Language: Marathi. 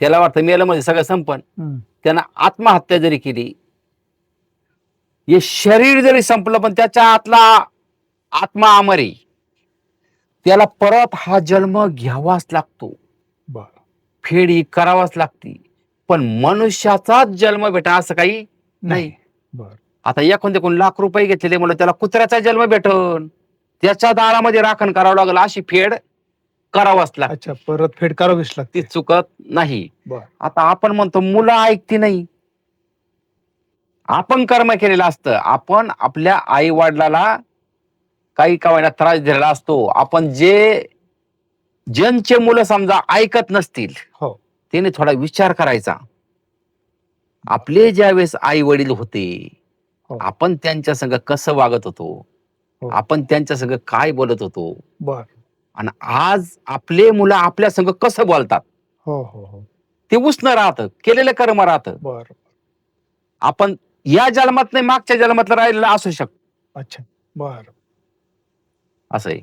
त्याला वाटतं मेलं म्हणजे सगळं संपन. त्यानं आत्महत्या जरी केली, हे शरीर जरी संपलं पण त्याच्या आतला आत्मा अमर आहे. त्याला परत हा जन्म घ्यावाच लागतो. बर फेड ही करावाच लागते. पण मनुष्याचाच जन्म भेटा असं काही नाही. बर आता एखादे कोण लाख रुपये घेतलेले म्हणून त्याला कुत्र्याचा जन्म भेटन, त्याच्या दारामध्ये राखण करावं लागेल, अशी फेड करावाच लागते. अच्छा, परत फेड करावीच ती लागते. चुकत नाही. बर आता आपण म्हणतो मुलं ऐकती नाही. आपण कर्म केलेलं असतं. आपण आपल्या आई वडिलाला काही का होईना त्रास दिलेला असतो. आपण ज्यांचे मुलं समजा ऐकत नसतील, हो त्याने थोडा विचार करायचा. आपले ज्यावेळेस आई वडील होते, हो आपण त्यांच्या संग कसं वागत होतो, हो आपण त्यांच्या संग काय बोलत होतो, बर आणि आज आपले मुलं आपल्या संग कसं बोलतात, हो हो हो ते उसणं राहतं, केलेलं कर्म राहतं. बर आपण या जन्मात नाही मागच्या जन्मातलं राहिलेलं असू शकतो. अच्छा बर असं आहे.